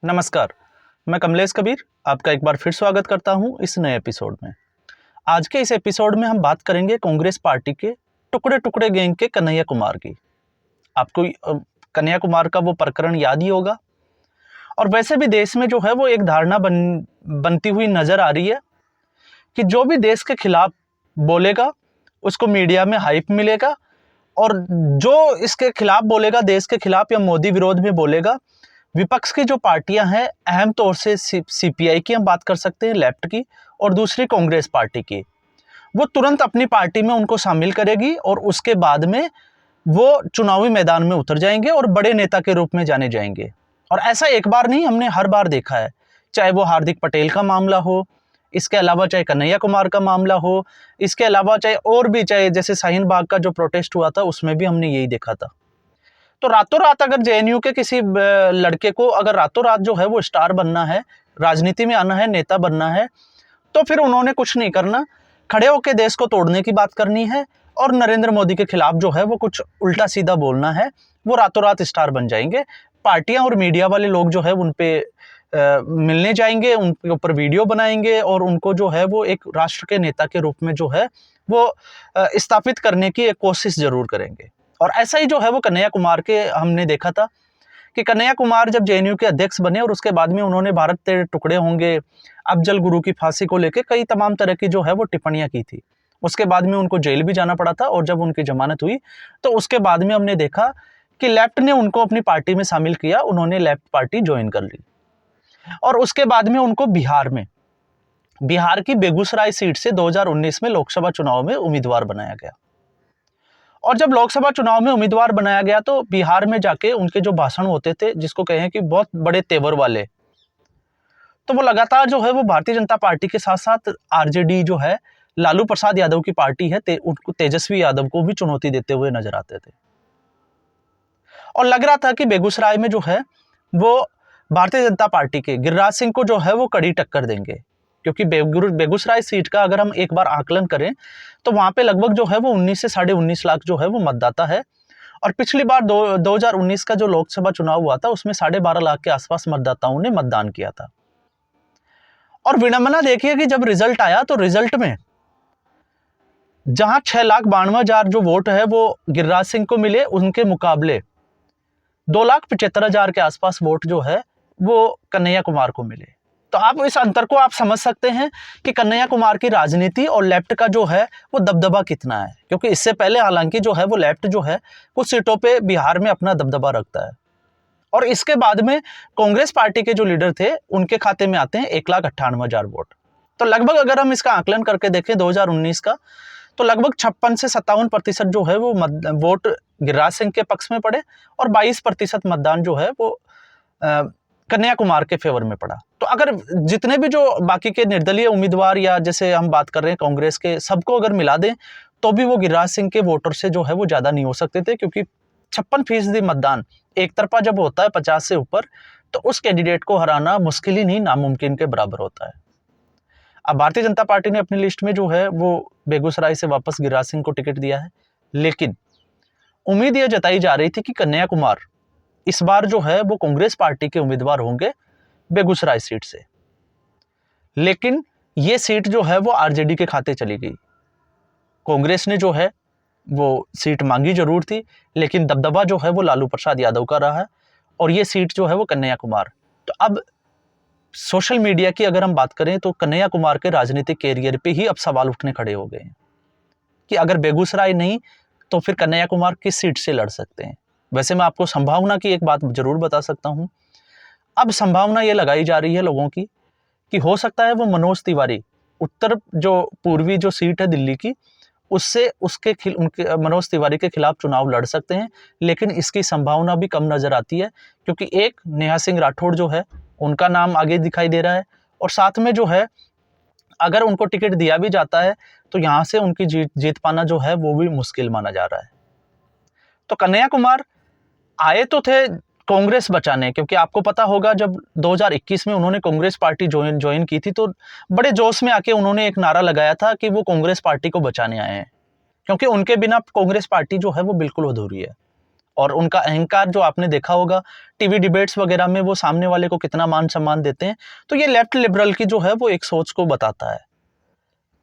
नमस्कार, मैं कमलेश कबीर आपका एक बार फिर स्वागत करता हूं इस नए एपिसोड में। आज के इस एपिसोड में हम बात करेंगे कांग्रेस पार्टी के टुकड़े टुकड़े गैंग के कन्हैया कुमार की। आपको कन्हैया कुमार का वो प्रकरण याद ही होगा। और वैसे भी देश में जो है वो एक धारणा बनती हुई नजर आ रही है कि जो भी देश के खिलाफ बोलेगा उसको मीडिया में हाइप मिलेगा, और जो इसके खिलाफ बोलेगा, देश के खिलाफ या मोदी विरोध में बोलेगा, विपक्ष की जो पार्टियां हैं, अहम तौर से सीपीआई की हम बात कर सकते हैं, लेफ्ट की, और दूसरी कांग्रेस पार्टी की, वो तुरंत अपनी पार्टी में उनको शामिल करेगी और उसके बाद में वो चुनावी मैदान में उतर जाएंगे और बड़े नेता के रूप में जाने जाएंगे। और ऐसा एक बार नहीं, हमने हर बार देखा है, चाहे वो हार्दिक पटेल का मामला हो, इसके अलावा चाहे कन्हैया कुमार का मामला हो, इसके अलावा चाहे और भी, चाहे जैसे शाहीन बाग का जो प्रोटेस्ट हुआ था उसमें भी हमने यही देखा था। तो रातों रात अगर जेएनयू के किसी लड़के को अगर रातों रात जो है वो स्टार बनना है, राजनीति में आना है, नेता बनना है, तो फिर उन्होंने कुछ नहीं करना, खड़े होकर देश को तोड़ने की बात करनी है और नरेंद्र मोदी के खिलाफ जो है वो कुछ उल्टा सीधा बोलना है, वो रातों रात स्टार बन जाएंगे। पार्टियां और मीडिया वाले लोग जो है उन पे मिलने जाएंगे, उनके ऊपर वीडियो बनाएंगे और उनको जो है वो एक राष्ट्र के नेता के रूप में जो है वो स्थापित करने की एक कोशिश जरूर करेंगे। और ऐसा ही जो है वो कन्हैया कुमार के हमने देखा था कि कन्हैया कुमार जब जेएनयू के अध्यक्ष बने और उसके बाद में उन्होंने भारत तेरे टुकड़े होंगे, अफजल गुरु की फांसी को लेकर कई तमाम तरह की जो है वो टिप्पणियां की थी। उसके बाद में उनको जेल भी जाना पड़ा था, और जब उनकी जमानत हुई तो उसके बाद में हमने देखा कि लेफ्ट ने उनको अपनी पार्टी में शामिल किया, उन्होंने लेफ्ट पार्टी ज्वाइन कर ली। और उसके बाद में उनको बिहार की बेगूसराय सीट से 2019 में लोकसभा चुनाव में उम्मीदवार बनाया गया। और जब लोकसभा चुनाव में उम्मीदवार बनाया गया तो बिहार में जाके उनके जो भाषण होते थे, जिसको कहें कि बहुत बड़े तेवर वाले, तो वो लगातार जो है वो भारतीय जनता पार्टी के साथ साथ आरजेडी जो है, लालू प्रसाद यादव की पार्टी है, उनको तेजस्वी यादव को भी चुनौती देते हुए नजर आते थे। और लग रहा था कि बेगूसराय में जो है वो भारतीय जनता पार्टी के गिरिराज सिंह को जो है वो कड़ी टक्कर देंगे, क्योंकि बेगूसराय सीट का अगर हम एक बार आकलन करें तो वहां पे लगभग जो है वो 19 से 19.5 लाख जो है वो मतदाता है। और पिछली बार 2019 का जो लोकसभा चुनाव हुआ था उसमें 12.5 लाख के आसपास मतदाताओं ने मतदान किया था। और विडंबना देखिए कि जब रिजल्ट आया तो रिजल्ट में जहां 6,92,000 जो वोट है वो गिरिराज सिंह को मिले, उनके मुकाबले 2,75,000 के आसपास वोट जो है वो कन्हैया कुमार को मिले। तो आप इस अंतर को आप समझ सकते हैं कि कन्हैया कुमार की राजनीति और लेफ्ट का जो है वो दबदबा कितना है, क्योंकि इससे पहले हालांकि जो है वो लेफ्ट जो है कुछ सीटों पे बिहार में अपना दबदबा रखता है। और इसके बाद में कांग्रेस पार्टी के जो लीडर थे उनके खाते में आते हैं 1,98,000 वोट। तो लगभग अगर हम इसका आकलन करके देखें 2019 का, तो लगभग 56 से 57% जो है वो वोट गिरिराज सिंह के पक्ष में पड़े और 22% मतदान जो है वो कन्हैया कुमार के फेवर में पड़ा। तो अगर जितने भी जो बाकी के निर्दलीय उम्मीदवार या जैसे हम बात कर रहे हैं कांग्रेस के, सबको अगर मिला दें तो भी वो गिरिराज सिंह के वोटर से जो है वो ज्यादा नहीं हो सकते थे, क्योंकि 56% मतदान एक तरफा जब होता है 50 से ऊपर, तो उस कैंडिडेट को हराना मुश्किल ही नहीं, नामुमकिन के बराबर होता है। अब भारतीय जनता पार्टी ने अपनी लिस्ट में जो है वो बेगूसराय से वापस गिरिराज सिंह को टिकट दिया है, लेकिन उम्मीद यह जताई जा रही थी कि कन्हैया कुमार इस बार जो है वो कांग्रेस पार्टी के उम्मीदवार होंगे बेगूसराय सीट से। लेकिन ये सीट जो है वो आरजेडी के खाते चली गई। कांग्रेस ने जो है वो सीट मांगी जरूर थी, लेकिन दबदबा जो है वो लालू प्रसाद यादव का रहा है, और ये सीट जो है वो कन्हैया कुमार। तो अब सोशल मीडिया की अगर हम बात करें तो कन्हैया कुमार के राजनीतिक कैरियर पे ही अब सवाल उठने खड़े हो गए हैं कि अगर बेगूसराय नहीं तो फिर कन्हैया कुमार किस सीट से लड़ सकते हैं। वैसे मैं आपको संभावना की एक बात जरूर बता सकता हूं। अब संभावना ये लगाई जा रही है लोगों की कि हो सकता है वो मनोज तिवारी, उत्तर जो पूर्वी जो सीट है दिल्ली की, उससे उनके मनोज तिवारी के खिलाफ चुनाव लड़ सकते हैं। लेकिन इसकी संभावना भी कम नजर आती है, क्योंकि एक नेहा सिंह राठौड़ जो है उनका नाम आगे दिखाई दे रहा है, और साथ में जो है अगर उनको टिकट दिया भी जाता है तो यहाँ से उनकी जीत पाना जो है वो भी मुश्किल माना जा रहा है। तो कन्हैया कुमार आए तो थे कांग्रेस बचाने, क्योंकि आपको पता होगा जब 2021 में उन्होंने कांग्रेस पार्टी ज्वाइन की थी तो बड़े जोश में आके उन्होंने एक नारा लगाया था कि वो कांग्रेस पार्टी को बचाने आए हैं, क्योंकि उनके बिना कांग्रेस पार्टी जो है वो बिल्कुल अधूरी है। और उनका अहंकार जो आपने देखा होगा टीवी डिबेट्स वगैरह में, वो सामने वाले को कितना मान सम्मान देते हैं। तो ये लेफ्ट लिबरल की जो है वो एक सोच को बताता है।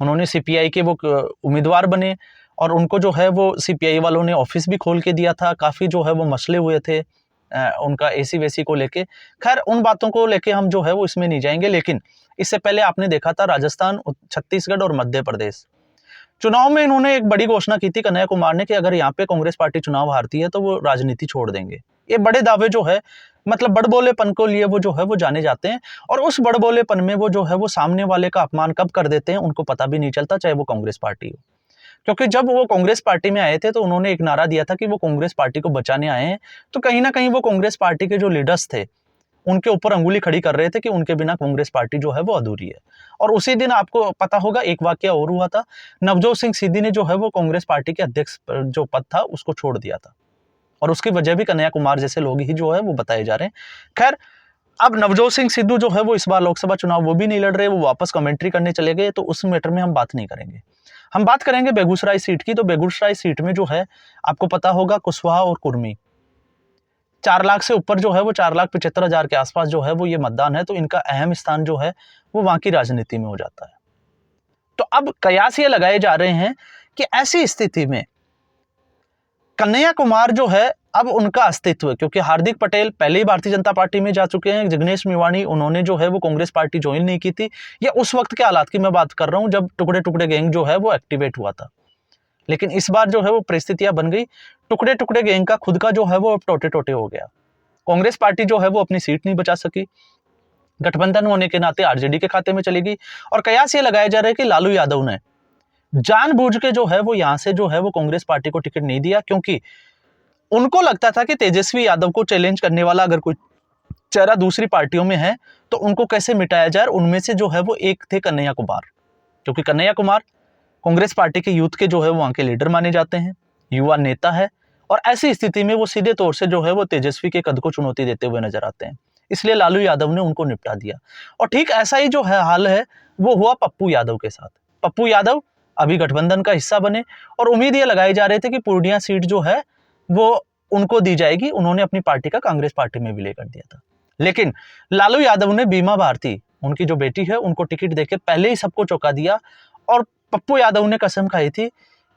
उन्होंने सीपीआई के वो उम्मीदवार बने और उनको जो है वो सीपीआई वालों ने ऑफिस भी खोल के दिया था। काफ़ी जो है वो मसले हुए थे उनका एसी वेसी को लेके। खैर उन बातों को लेके हम जो है वो इसमें नहीं जाएंगे। लेकिन इससे पहले आपने देखा था राजस्थान, छत्तीसगढ़ और मध्य प्रदेश चुनाव में इन्होंने एक बड़ी घोषणा की थी कन्हैया कुमार ने कि अगर यहाँ पे कांग्रेस पार्टी चुनाव हारती है तो वो राजनीति छोड़ देंगे। ये बड़े दावे जो है, मतलब बड़बोलेपन को लिए वो जो है वो जाने जाते हैं। और उस बड़बोलेपन में वो जो है वो सामने वाले का अपमान कब कर देते हैं उनको पता भी नहीं चलता, चाहे वो कांग्रेस पार्टी हो। क्योंकि जब वो कांग्रेस पार्टी में आए थे तो उन्होंने एक नारा दिया था कि वो कांग्रेस पार्टी को बचाने आए हैं। तो कहीं ना कहीं वो कांग्रेस पार्टी के जो लीडर्स थे उनके ऊपर अंगुली खड़ी कर रहे थे कि उनके बिना कांग्रेस पार्टी जो है वो अधूरी है। और उसी दिन आपको पता होगा एक वाकया और हुआ था, नवजोत सिंह सिद्धू ने जो है वो कांग्रेस पार्टी के अध्यक्ष जो पद था उसको छोड़ दिया था। और उसकी वजह भी कन्हैया कुमार जैसे लोग ही जो है वो बताए जा रहे हैं। खैर अब नवजोत सिंह सिद्धू जो है वो इस बार लोकसभा चुनाव वो भी नहीं लड़ रहे, वो वापस कमेंट्री करने चले गए। तो उस मैटर में हम बात नहीं करेंगे। हम बात करेंगे बेगूसराय सीट की। तो बेगूसराय सीट में जो है आपको पता होगा कुशवाहा और कुर्मी 4 लाख से ऊपर जो है वो 4,75,000 के आसपास जो है वो ये मतदान है। तो इनका अहम स्थान जो है वो वहां की राजनीति में हो जाता है। तो अब कयास ये लगाए जा रहे हैं कि ऐसी स्थिति में कन्हैया कुमार जो है अब उनका अस्तित्व, क्योंकि हार्दिक पटेल पहले ही भारतीय जनता पार्टी में जा चुके हैं, जिग्नेश मेवाणी उन्होंने जो है वो कांग्रेस पार्टी ज्वाइन नहीं की थी। ये उस वक्त के हालात की मैं बात कर रहा हूं जब टुकड़े टुकड़े गैंग जो है वो एक्टिवेट हुआ था। लेकिन इस बार जो है वो परिस्थितियां बन गई, टुकड़े टुकड़े गैंग का खुद का जो है वो टोटे टोटे हो गया। कांग्रेस पार्टी जो है वो अपनी सीट नहीं बचा सकी, गठबंधन होने के नाते आरजेडी के खाते में चली गई। और कयास ये लगाया जा रहा है कि लालू यादव ने जानबूझ के जो है वो यहां से जो है वो कांग्रेस पार्टी को टिकट नहीं दिया, क्योंकि उनको लगता था कि तेजस्वी यादव को चैलेंज करने वाला अगर कोई चेहरा दूसरी पार्टियों में है तो उनको कैसे मिटाया जाए। उनमें से जो है वो एक थे कन्हैया कुमार, क्योंकि कन्हैया कुमार कांग्रेस पार्टी के यूथ के जो है वो वहां के लीडर माने जाते हैं, युवा नेता है। और ऐसी स्थिति में वो सीधे तौर से जो है वो तेजस्वी के कद को चुनौती देते हुए नजर आते हैं। इसलिए लालू यादव ने उनको निपटा दिया। और ठीक ऐसा ही जो है हाल है वो हुआ पप्पू यादव के साथ। पप्पू यादव अभी गठबंधन का हिस्सा बने और उम्मीद ये लगाई जा रही थी कि पूर्णिया सीट जो है वो उनको दी जाएगी। उन्होंने अपनी पार्टी का कांग्रेस पार्टी में विलय कर दिया था। लेकिन लालू यादव ने बीमा भारती, उनकी जो बेटी है, उनको टिकट देके पहले ही सबको चौंका दिया। और पप्पू यादव ने कसम खाई थी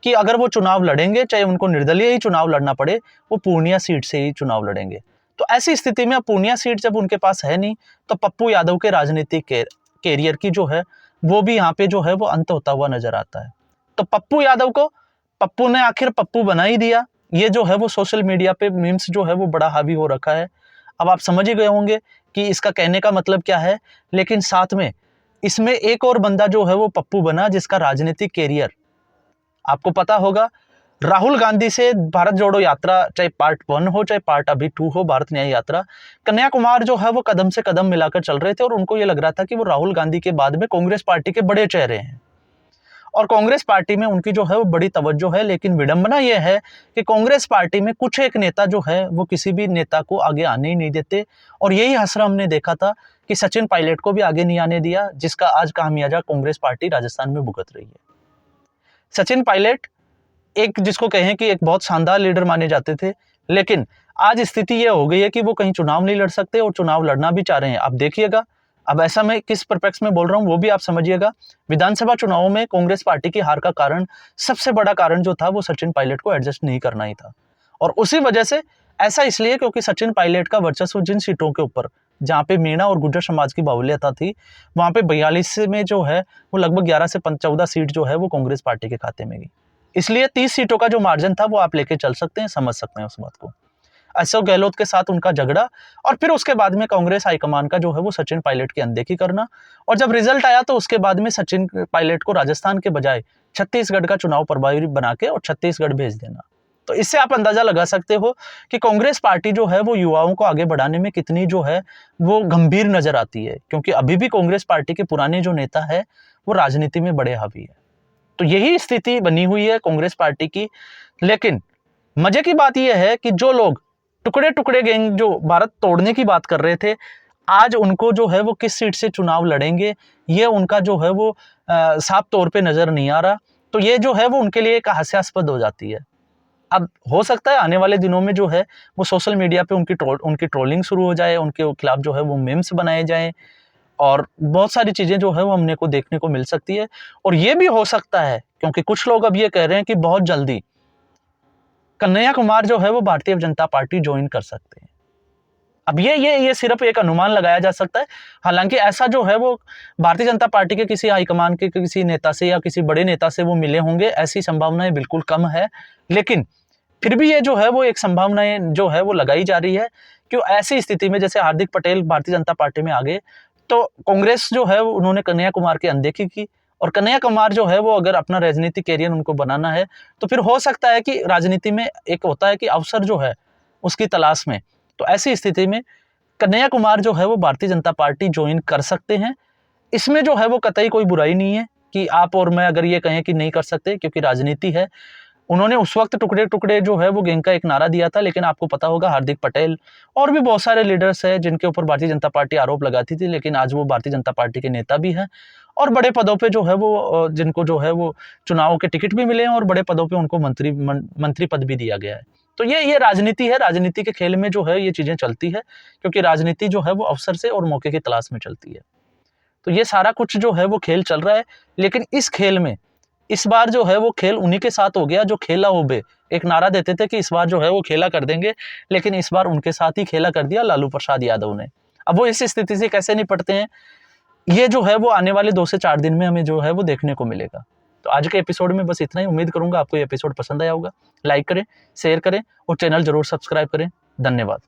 कि अगर वो चुनाव लड़ेंगे, चाहे उनको निर्दलीय ही चुनाव लड़ना पड़े, वो पूर्णिया सीट से ही चुनाव लड़ेंगे। तो ऐसी स्थिति में अब पूर्णिया सीट जब उनके पास है नहीं, तो पप्पू यादव के राजनीतिक कैरियर की जो है वो भी यहाँ पे जो है वो अंत होता हुआ नजर आता है। तो पप्पू यादव को पप्पू ने आखिर पप्पू बना ही दिया। ये जो है वो सोशल मीडिया पे मीम्स जो है वो बड़ा हावी हो रखा है। अब आप समझ ही गए होंगे कि इसका कहने का मतलब क्या है। लेकिन साथ में इसमें एक और बंदा जो है वो पप्पू बना, जिसका राजनीतिक कैरियर आपको पता होगा। राहुल गांधी से भारत जोड़ो यात्रा, चाहे पार्ट 1 हो चाहे पार्ट अभी 2 हो, भारत न्याय यात्रा, कन्हैया कुमार जो है वो कदम से कदम मिलाकर चल रहे थे। और उनको ये लग रहा था कि वो राहुल गांधी के बाद में कांग्रेस पार्टी के बड़े चेहरे हैं और कांग्रेस पार्टी में उनकी जो है वो बड़ी तवज्जो है। लेकिन विडंबना यह है कि कांग्रेस पार्टी में कुछ एक नेता जो है वो किसी भी नेता को आगे आने ही नहीं देते। और यही हसरा हमने देखा था कि सचिन पायलट को भी आगे नहीं आने दिया, जिसका आज खामियाजा कांग्रेस पार्टी राजस्थान में भुगत रही है। सचिन पायलट एक जिसको कहें कि एक बहुत शानदार लीडर माने जाते थे, लेकिन आज स्थिति यह हो गई है कि वो कहीं चुनाव नहीं लड़ सकते और चुनाव लड़ना भी चाह रहे हैं। अब देखिएगा, अब ऐसा मैं किस परिप्रेक्ष्य में बोल रहा हूं वो भी आप समझिएगा। विधानसभा चुनावों में कांग्रेस पार्टी की हार का कारण, सबसे बड़ा कारण जो था वो सचिन पायलट को एडजस्ट नहीं करना ही था। और उसी वजह से ऐसा इसलिए क्योंकि सचिन पायलट का वर्चस्व जिन सीटों के ऊपर जहां पे मीणा और गुर्जर समाज की बाहुल्यता थी, वहां पे 42 में जो है वो लगभग 11 से 14 सीट जो है वो कांग्रेस पार्टी के खाते में गई। इसलिए 30 सीटों का जो मार्जिन था वो आप लेके चल सकते हैं, समझ सकते हैं उस बात को। अशोक गहलोत के साथ उनका झगड़ा और फिर उसके बाद में कांग्रेस हाईकमान का जो है वो सचिन पायलट की अनदेखी करना। और जब रिजल्ट आया तो उसके बाद में सचिन पायलट को राजस्थान के बजाय छत्तीसगढ़ का चुनाव प्रभारी बना के और छत्तीसगढ़ भेज देना। तो इससे आप अंदाजा लगा सकते हो कि कांग्रेस पार्टी जो है वो युवाओं को आगे बढ़ाने में कितनी जो है वो गंभीर नजर आती है, क्योंकि अभी भी कांग्रेस पार्टी के पुराने जो नेता है वो राजनीति में बड़े हावी है। तो यही स्थिति बनी हुई है कांग्रेस पार्टी की। लेकिन मजे की बात यह है कि जो लोग टुकड़े टुकड़े गैंग जो भारत तोड़ने की बात कर रहे थे, आज उनको जो है वो किस सीट से चुनाव लड़ेंगे ये उनका जो है वो साफ तौर पे नजर नहीं आ रहा। तो ये जो है वो उनके लिए एक हास्यास्पद हो जाती है। अब हो सकता है आने वाले दिनों में जो है वो सोशल मीडिया पे उनकी ट्रोलिंग शुरू हो जाए, उनके खिलाफ जो है वो मीम्स बनाए जाएँ और बहुत सारी चीज़ें जो है वो हमने को देखने को मिल सकती है। और ये भी हो सकता है, क्योंकि कुछ लोग अब ये कह रहे हैं कि बहुत जल्दी कन्हैया कुमार जो है वो भारतीय जनता पार्टी जॉइन कर सकते हैं। अब ये सिर्फ एक अनुमान लगाया जा सकता है। हालाँकि ऐसा जो है वो भारतीय जनता पार्टी के किसी हाईकमान के किसी नेता से या किसी बड़े नेता से वो मिले होंगे, ऐसी संभावनाएँ बिल्कुल कम है। लेकिन फिर भी ये जो है वो एक संभावनाएँ जो है वो लगाई जा रही है कि ऐसी स्थिति में जैसे हार्दिक पटेल भारतीय जनता पार्टी में आ गए, तो कांग्रेस जो है उन्होंने कन्हैया कुमार की अनदेखी की और कन्हैया कुमार जो है वो अगर अपना राजनीतिक कैरियर उनको बनाना है, तो फिर हो सकता है कि राजनीति में एक होता है कि अवसर जो है उसकी तलाश में, तो ऐसी स्थिति में कन्हैया कुमार जो है वो भारतीय जनता पार्टी ज्वाइन कर सकते हैं। इसमें जो है वो कतई कोई बुराई नहीं है कि आप और मैं अगर ये कहें कि नहीं कर सकते, क्योंकि राजनीति है। उन्होंने उस वक्त टुकड़े-टुकड़े जो है वो गैंग का एक नारा दिया था, लेकिन आपको पता होगा हार्दिक पटेल और भी बहुत सारे लीडर्स हैं जिनके ऊपर भारतीय जनता पार्टी आरोप लगाती थी, लेकिन आज वो भारतीय जनता पार्टी के नेता भी हैं और बड़े पदों पे जो है वो जिनको जो है वो चुनाव के टिकट भी मिले हैं और बड़े पदों पे उनको मंत्री पद भी दिया गया है। तो ये राजनीति है, राजनीति के खेल में जो है ये चीज़ें चलती है, क्योंकि राजनीति जो है वो अवसर से और मौके की तलाश में चलती है। तो ये सारा कुछ जो है वो खेल चल रहा है, लेकिन इस खेल में इस बार जो है वो खेल उन्हीं के साथ हो गया जो खेला हो बे। एक नारा देते थे कि इस बार जो है वो खेला कर देंगे, लेकिन इस बार उनके साथ ही खेला कर दिया लालू प्रसाद यादव ने। अब वो इस स्थिति से कैसे निपटते हैं, ये जो है वो आने वाले 2 से 4 दिन में हमें जो है वो देखने को मिलेगा। तो आज के एपिसोड में बस इतना ही। उम्मीद करूँगा आपको ये एपिसोड पसंद आया होगा। लाइक करें, शेयर करें और चैनल ज़रूर सब्सक्राइब करें। धन्यवाद।